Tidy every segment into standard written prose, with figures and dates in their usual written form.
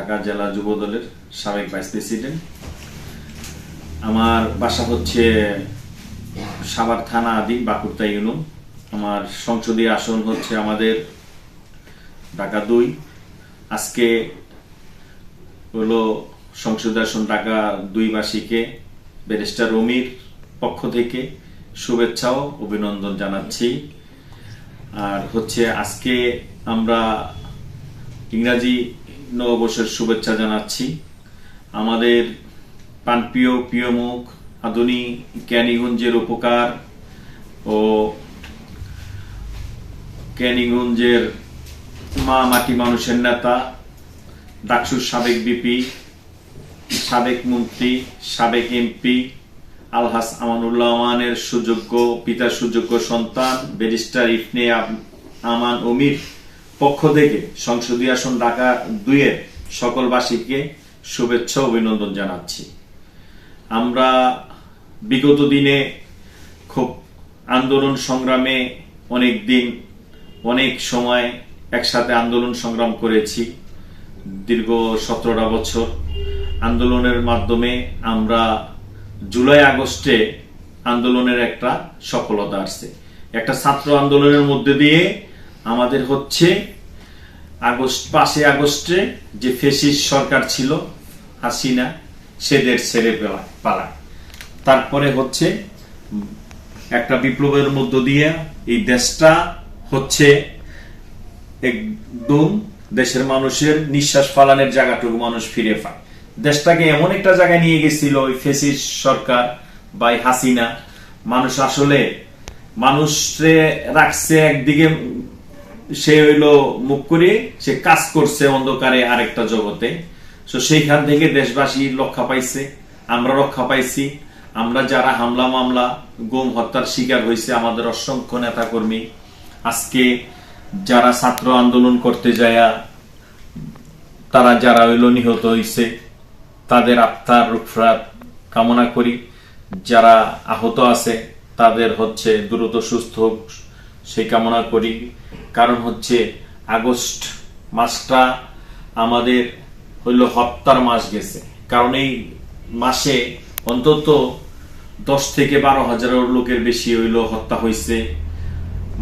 ঢাকা জেলা যুব দলের সাবেক ভাইস প্রেসিডেন্ট। আমার বাসা হচ্ছে সাভার থানা আদিন বাকুরতা ইউনিয়ন। আমার সংসদীয় আসন হচ্ছে আমাদের ঢাকা 2। আজকে হলো সংসদীয় আসন ঢাকা 2 বাসীকে ব্যারিস্টার রমির পক্ষ থেকে শুভেচ্ছা ও অভিনন্দন জানাচ্ছি। আর হচ্ছে আজকে আমরা ইংরাজি নববর্ষের শুভেচ্ছা জানাচ্ছি। আমাদের প্রাণপ্রিয় প্রিয়মুখ আধুনিক ক্যানিগঞ্জের উপকার ও ক্যানিগঞ্জের মা মাটি মানুষের নেতা, ডাকসুর সাবেক বিপি, সাবেক মন্ত্রী, সাবেক এমপি আলহাজ আমানুল্লাহ আমানের সুযোগ্য পিতার সুযোগ্য সন্তান ব্যারিস্টার ইবনে আমান অমির পক্ষ থেকে সংসদীয় আসন ঢাকা 2 এর সকল বাসীকে শুভেচ্ছা অভিনন্দন জানাচ্ছি। আমরা বিগত দিনে খুব আন্দোলন সংগ্রামে অনেক দিন অনেক সময় একসাথে আন্দোলন সংগ্রাম করেছি। দীর্ঘ 17টা বছর আন্দোলনের মাধ্যমে আমরা জুলাই আগস্টে আন্দোলনের একটা সফলতা আসছে। একটা ছাত্র আন্দোলনের মধ্যে দিয়ে আমাদের হচ্ছে 5 আগস্টে যে ফ্যাসিস্ট সরকার ছিল হাসিনা সেদের ছেড়ে পালায়। তারপরে হচ্ছে একটা বিপ্লবের মধ্য দিয়ে এই দেশটা হচ্ছে একদম দেশের মানুষের নিঃশ্বাস ফালানোর জায়গাটুকু মানুষ ফিরে পায়। দেশটাকে এমন একটা জায়গায় নিয়ে গেছিল ওই ফ্যাসিস্ট সরকার বা হাসিনা। মানুষ আসলে মানুষে রাখছে একদিকে, সে হইলো মুখ করে সে কাজ করছে অন্ধকারে আরেকটা জগতে। তো সেইখান থেকে দেশবাসী রক্ষা পাইছে, আমরা রক্ষা পাইছি। আমরা যারা হামলা মামলা গুম হত্যার শিকার হয়েছে আমাদের অসংখ্য নেতা কর্মী, আজকে যারা ছাত্র আন্দোলন করতে যায় তারা যারা হইলো নিহত হয়েছে তাদের আত্মার রুফরাত কামনা করি। যারা আহত আছে তাদের হচ্ছে দ্রুত সুস্থ হোক সেই কামনা করি। কারণ হচ্ছে আগস্ট মাসটা আমাদের হইল হত্যার মাস গেছে। কারণ এই মাসে অন্তত 10 থেকে 12 হাজার লোকের বেশি হইল হত্যা হয়েছে,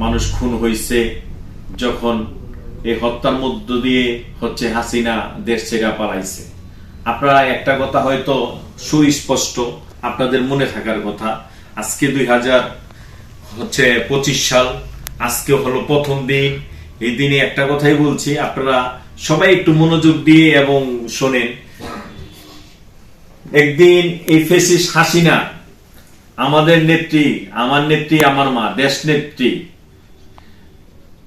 মানুষ খুন হয়েছে। যখন এই হত্যার মধ্য দিয়ে হচ্ছে হাসিনা দেশ ছেড়ে পালাইছে। আপনারা একটা কথা হয়তো সুস্পষ্ট আপনাদের মনে থাকার কথা, আজকে 2025 সাল, আজকে হলো প্রথম দিন। এই দিনে একটা কথাই বলছি, আপনারা সবাই একটু মনোযোগ দিয়ে এবং শোনেন। একদিন এই ফ্যাসিস্ট হাসিনা আমাদের নেত্রী, আমার নেত্রী, আমার মা, দেশ নেত্রী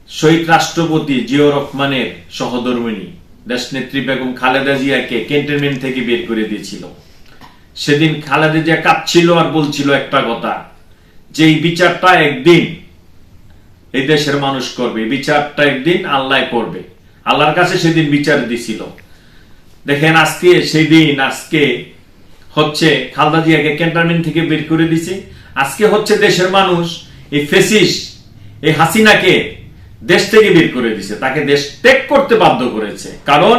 শহীদ রাষ্ট্রপতি জিয়াউর রহমানের সহধর্মিণী দেশ নেত্রী বেগম খালেদা জিয়াকে ক্যান্টনমেন্ট থেকে বের করে দিয়েছিল। সেদিন খালেদা জিয়া কাঁদছিল আর বলছিল একটা কথা, যে এই বিচারটা একদিন এই দেশের মানুষ করবে, বিচারটা একদিন আল্লাহ করবে। আল্লাহর কাছে সেদিন বিচার দিছিল। দেখেন আজকে সেই দিন, আজকে হচ্ছে খালেদা জিয়াকে ক্যান্টনমেন্ট থেকে বের করে দিছে। আজকে হচ্ছে দেশের মানুষ এই ফ্যাসিস্ট এই হাসিনাকে দেশ থেকে বের করে দিছে, তাকে দেশ ত্যাগ করতে বাধ্য করেছে। কারণ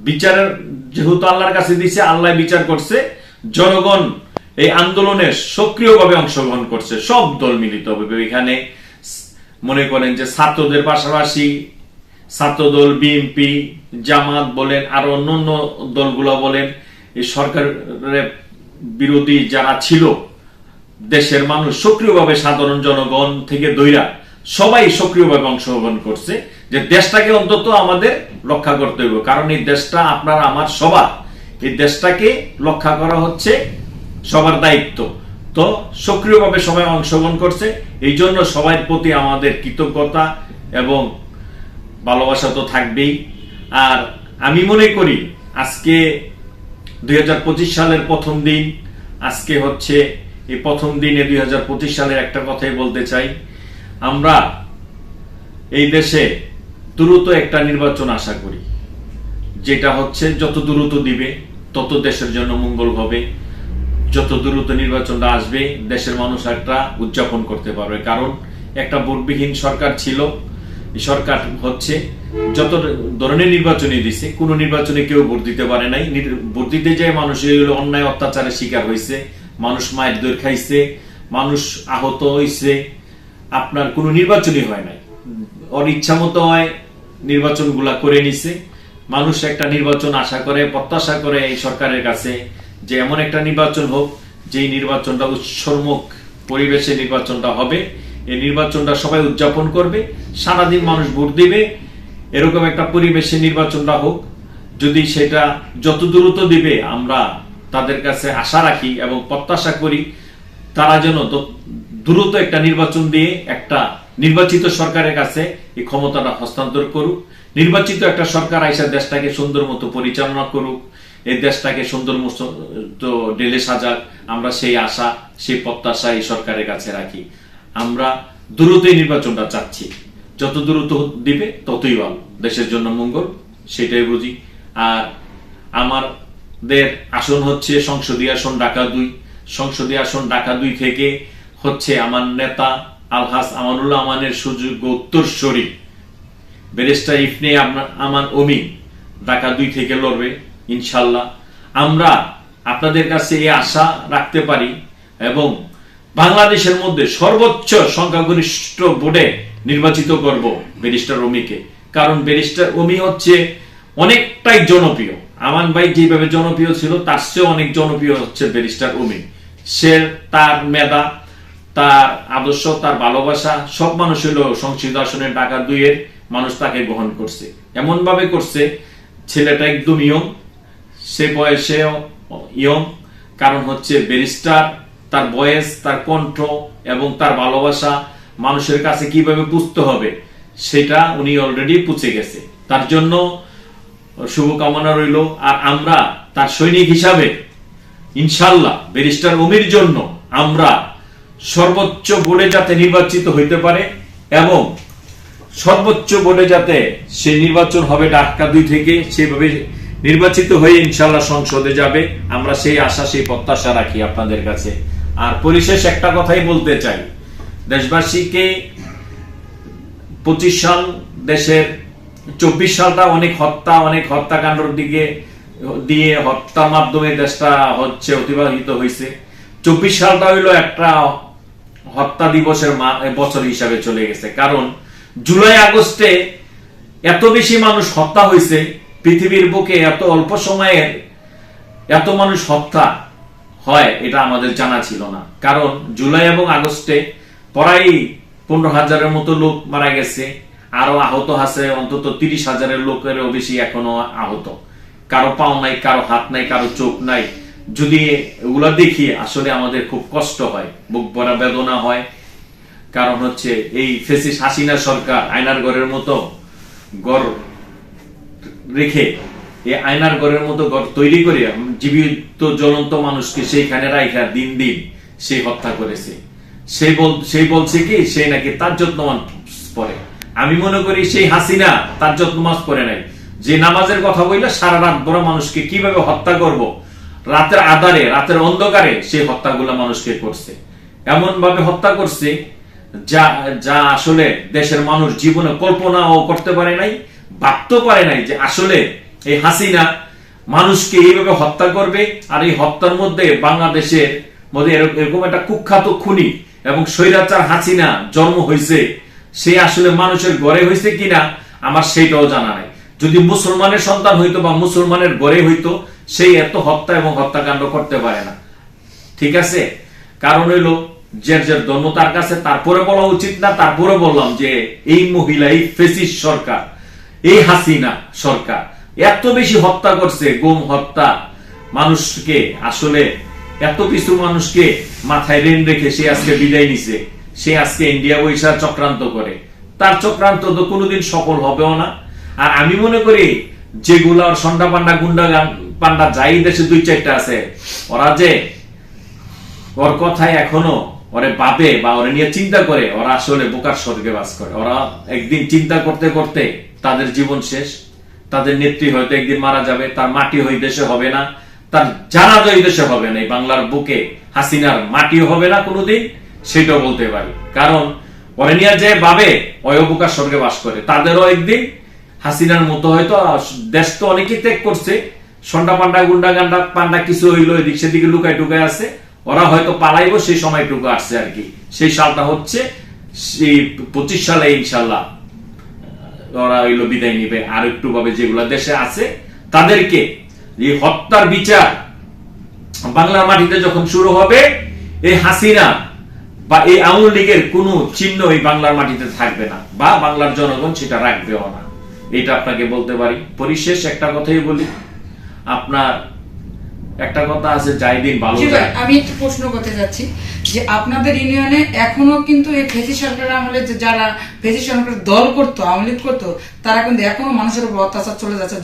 বিচারের যেহেতু আল্লাহর কাছে দিছে, আল্লাহ বিচার করছে। জনগণ এই আন্দোলনে সক্রিয়ভাবে অংশগ্রহণ করছে, সব দল মিলিত হবে। এখানে মনে করেন যে ছাত্রদের পাশাপাশি ছাত্রদল, বিএনপি, জামাত বলেন আর অন্যান্য দলগুলো বলেন, এই সরকারের বিরোধী যারা ছিল দেশের মানুষ সক্রিয়ভাবে সাধারণ জনগণ থেকে দইরা সবাই সক্রিয়ভাবে অংশগ্রহণ করছে যে দেশটাকে অন্তত আমাদের রক্ষা করতে হবে। কারণ এই দেশটা আপনার আমার সবার, এই দেশটাকে রক্ষা করা হচ্ছে সবার দায়িত্ব। তো সক্রিয়ভাবে সবাই অংশগ্রহণ করছে, এই জন্য সবার প্রতি আমাদের কৃতজ্ঞতা এবং ভালোবাসা তো থাকবেই। আর আমি মনে করি আজকে 2025 সালের প্রথম দিন, আজকে হচ্ছে এই প্রথম দিনে 2025 সালের একটা কথাই বলতে চাই, আমরা এই দেশে দ্রুত একটা নির্বাচন আশা করি, যেটা হচ্ছে যত দ্রুত দিবে তত দেশের জন্য মঙ্গল হবে। যত দ্রুত নির্বাচনটা আসবে দেশের মানুষ একটা উদযাপন করতে পারবে। কারণ একটা ভোটবিহীন সরকার ছিল, এই সরকার হচ্ছে যত ধরনের নির্বাচনী দিছে, কোন নির্বাচনে কেউ ভোট দিতে পারে নাই। ভোট দিতে যায় মানুষ অন্যায় অত্যাচারের শিকার হয়েছে, মানুষ মায়ের দৌড় খাইছে, মানুষ আহত হয়েছে। আপনার কোনো নির্বাচনই হয় নাই, ওর ইচ্ছা মতো হয় নির্বাচন গুলা করে নিছে। মানুষ একটা নির্বাচন আশা করে, প্রত্যাশা করে এই সরকারের কাছে যে এমন একটা নির্বাচন হোক, যে নির্বাচনটা উৎসর্মক পরিবেশে নির্বাচনটা হবে, এই নির্বাচনটা সবাই উদযাপন করবে, সারাদিন মানুষ ভোট দিবে, এরকম একটা পরিবেশে নির্বাচনটা হোক। যদি সেটা যত দ্রুত দিবে আমরা তাদের কাছে আশা রাখি এবং প্রত্যাশা করি তারা যেন দ্রুত একটা নির্বাচন দিয়ে একটা নির্বাচিত সরকারের কাছে এই ক্ষমতাটা হস্তান্তর করুক। নির্বাচিত একটা সরকার আইসা দেশটাকে সুন্দর মতো পরিচালনা করুক, এই দেশটাকে সুন্দর মতো ঢেলে সাজাক। আমরা সেই আশা, সেই প্রত্যাশা এই সরকারের কাছে রাখি। আমরা দ্রুতই নির্বাচনটা চাচ্ছি, যত দ্রুত দিবে ততই ভালো, দেশের জন্য মঙ্গল, সেটাই বুঝি। আর আমাদের আসন হচ্ছে সংসদীয় আসন ঢাকা-2। সংসদীয় আসন ঢাকা-2 থেকে হচ্ছে আমার নেতা আলহাজ আমানুল্লাহ আমানের সুযোগ্য উত্তরসূরি ব্যারিস্টার ইবনে আমান অমি ঢাকা-2 থেকে লড়বে ইনশাল্লাহ। আমরা আপনাদের কাছে এই আশা রাখতে পারি এবং বাংলাদেশের মধ্যে সর্বোচ্চ সংখ্যাগরিষ্ঠ ভোটে নির্বাচিত করব ব্যারিস্টার অমিকে। কারণ ব্যারিস্টার অমি হচ্ছে অনেকটাই জনপ্রিয়। আমান ভাই যেভাবে জনপ্রিয় ছিল তার চেয়ে অনেক জনপ্রিয় হচ্ছে ব্যারিস্টার অমি। সে তার মেধা, তার আদর্শ, তার ভালোবাসা সব মানুষ হলো সংসদীয় আসনে ঢাকা-2 এর মানুষ তাকে গ্রহণ করছে, এমন ভাবে করছে ছেলেটা একদম ইয়ং, সে বয়সে ইয়ং। কারণ হচ্ছে ব্যারিস্টার, তার বয়স, তার কণ্ঠ এবং তার ভালোবাসা মানুষের কাছে কিভাবে বুঝতে হবে সেটা উনি অলরেডি পুছে গেছে। তার জন্য শুভকামনা রইল। আর আমরা তার সৈনিক হিসাবে ইনশাল্লাহ ব্যারিস্টার অমির জন্য আমরা সর্বোচ্চ ভোটে যাতে নির্বাচিত হইতে পারে এবং সর্বোচ্চ ভোটে যাতে সে নির্বাচন হবে ঢাকা-2 থেকে, সেভাবে নির্বাচিত হয়ে ইনশাল্লাহ সংসদে যাবে, আমরা সেই আশা, সেই প্রত্যাশা রাখি আপনাদের কাছে। আর পরিশেষ একটা কথাই বলতে চাই, দেশবাসীকে 25 সাল, দেশের 24 সালটা অনেক হত্যাকাণ্ডের দিকে দিয়ে, হত্যার মাধ্যমে দেশটা হচ্ছে অতিবাহিত হয়েছে। 24 সালটা হইলো একটা হত্যা দিবসের বছর হিসাবে চলে গেছে। কারণ জুলাই আগস্টে এত বেশি মানুষ হত্যা হয়েছে, পৃথিবীর বুকে এত অল্প সময়ের এত মানুষ হত্যা হয় এটা আমাদের জানা ছিল না। কারণ জুলাই এবং আগস্টে প্রায় 15,000-এর মতো লোক মারা গেছে, আরো আহত আছে অন্তত 30,000-এর লোকেরও বেশি এখনো আহত। কারো পাও নাই, কারো হাত নাই, কারো চোখ নাই। যদি এগুলা দেখি আসলে আমাদের খুব কষ্ট হয়, বুক ভরা বেদনা হয়। কারণ হচ্ছে এই ফ্যাসিস্ট হাসিনা সরকার আয়নার ঘরের মতো ঘর রেখে, এই আয়নার ঘরের মতো ঘর তৈরি করে জীবিত জ্বলন্ত মানুষকে সেইখানে রাইখা দিন দিন সে হত্যা করেছে। সেই বলছে কি সে নাকি তার যত্নমান পড়ে। আমি মনে করি সেই হাসিনা তার যত্নমাজ পড়ে নাই, যে নামাজের কথা বললে সারা রাত ভরা মানুষকে কিভাবে হত্যা করব, রাতের আধারে, রাতের অন্ধকারে সেই হত্যাগুলো মানুষকে করছে, এমন ভাবে হত্যা করছে যা আসলে দেশের মানুষ জীবনে কল্পনাও করতে পারে নাই, ভাবতে পারে নাই যে আসলে এই হাসিনা মানুষকে এইভাবে হত্যা করবে। আর এই হত্যার মধ্যে বাংলাদেশের মধ্যে এরকম একটা কুখ্যাত খুনি এবং স্বৈরাচার হাসিনা জন্ম হয়েছে, সে আসলে মানুষের ঘরে হয়েছে কিনা আমার সেইটাও জানা নাই। যদি মুসলমানের সন্তান হইতো বা মুসলমানের ঘরে হইতো, সেই এত হত্যা এবং হত্যাকাণ্ড করতে পারে না। ঠিক আছে, কারণ হইলো যে ধর্ম তার কাছে, তারপরে বলা উচিত না। তারপরে বললাম যে এই মহিলা, এই ফ্যাসিস্ট সরকার, এই হাসিনা সরকার এত বেশি হত্যা করছে, গুম হত্যা, মানুষকে আসলে এত কিছু মানুষকে মাথায় রেন রেখে সে আজকে বিদায় নিছে। সে আজকে ইন্ডিয়া বৈশা চক্রান্ত করে, তার চক্রান্ত তো কোনোদিন সফল হবেও না। আর আমি মনে করি যেগুলা সন্ডা পান্ডা গুন্ডা পান্ডা যাই দেশে 2-4টা আছে, ওরা যে ওর কথায় এখনো ওরে ভাবে বা ওরে নিয়ে চিন্তা করে, ওরা আসলে বোকার স্বর্গে বাস করে। ওরা একদিন চিন্তা করতে করতে তাদের জীবন শেষ, তাদের নেত্রী হয়তো একদিন মারা যাবে, তার মাটি হয়ে দেশে হবে না, তার জানাজা এই দেশে হবে না, এই বাংলার বুকে হাসিনার মাটিও হবে না কোনোদিন, সেটাও বলতে পারি। কারণ ওরে নিয়ে যে ভাবে ওই অবকাশ স্বর্গে বাস করে, তাদেরও একদিন হাসিনার মতো হয়তো দেশ তো অনেকেই ত্যাগ করছে, সন্ডা পান্ডা গুন্ডা গান্ডা পান্ডা কিছু হইলো এদিক সেদিকে লুকায় টুকায় আছে, ওরা হয়তো পালাইবো সেই সময়টুকু আসছে আর কি। সেই সালটা হচ্ছে সেই 25 সালে ইনশাল্লাহ ওরা হইলো বিদায় নিবে। আর একটু ভাবে যেগুলা দেশে আছে তাদেরকে এই হত্যার বিচার বাংলার মাটিতে যখন শুরু হবে, এই হাসিনা বা এই আওয়ামী লীগের কোন চিহ্ন এই বাংলার মাটিতে থাকবে না, বা বাংলার জনগণ সেটা রাখবেও না, এটা আপনাকে বলতে পারি। পরিশেষ একটা কথাই বলি, আপনার একটা কথা আছে, যাই দিন ভালো যায়। আমি একটু প্রশ্ন করতে যাচ্ছি যে আপনাদের ইউনিয়নে এখনো কিন্তু এই ফেসি সরকার আমলে যারা ফেসি সরকার দল করতো, আওয়ামী লীগ করতো, তারা কিন্তু এখনো মানুষের উপর অত্যাচার চলে যাচ্ছে,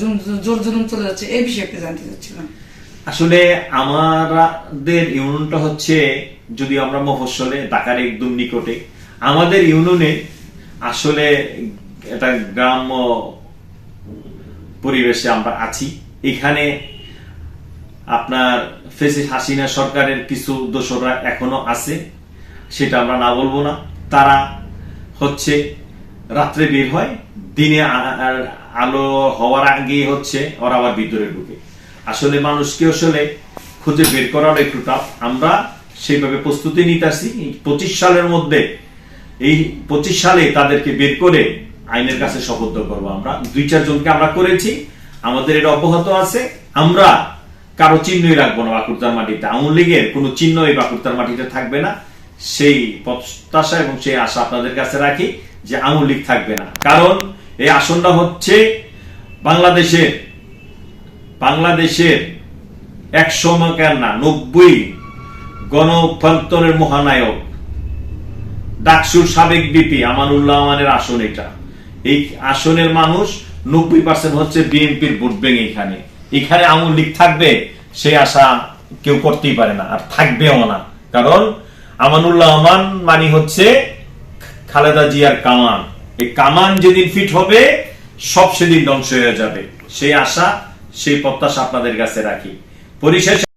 জোর জুলুম চলে যাচ্ছে, এই বিষয়ে একটু জানতে চাচ্ছিলাম। আসলে আমাদের ইউনিয়নটা হচ্ছে, যদি আমরা মফস্বলে ঢাকার একদম নিকটে, আমাদের ইউনিয়নে আসলে এটা গ্রাম্য পরিবেশে আমরা আছি। এখানে আপনার ফেসি হাসিনা সরকারের কিছু দোসররা এখনো আছে, সেটা আমরা না বলবো না। তারা হচ্ছে রাত্রে বের হয়, দিনে আলো হওয়ার আগে হচ্ছে ওরা আবার ভিতরে ঢুকে। আসলে মানুষকে আসলে খুঁজে বের করার একটু টাফ। আমরা সেইভাবে প্রস্তুতি নিতেছি 25 সালের মধ্যে, এই 25 সালে তাদেরকে বের করে আইনের কাছে সোপর্দ করবো। আমরা 2-4 জনকে আমরা করেছি, আমাদের এটা অব্যাহত আছে। আমরা কারো চিহ্নই রাখবো না বাঁকুড়ার মাটিতে, আওয়ামী লীগের কোন চিহ্ন এই বাঁকুড়ার মাটিতে থাকবে না। সেই প্রত্যাশা এবং সেই আশা আপনাদের কাছে রাখি যে আওয়ামী লীগ থাকবে না। কারণ এই আসনটা হচ্ছে বাংলাদেশের 100 কেন না 90 গণ অভ্যন্তরের মহানায়ক ডাকসুর সাবেক বিপি আমানুল্লাহ আমানের আসন এটা। এই আসনের মানুষ 90% হচ্ছে বিএনপির ভোট ব্যাংক। এখানে আওয়ামী লীগ থাকবে সেই আশা কেউ করতেই পারে না, আর থাকবেও না। কারণ আমানুল্লাহ আমান মানে হচ্ছে খালেদা জিয়ার কামান। এই কামান যেদিন ফিট হবে সব সেদিন ধ্বংস হয়ে যাবে। সেই আশা সেই প্রত্যাশা আপনাদের কাছে রাখি। পরিশেষে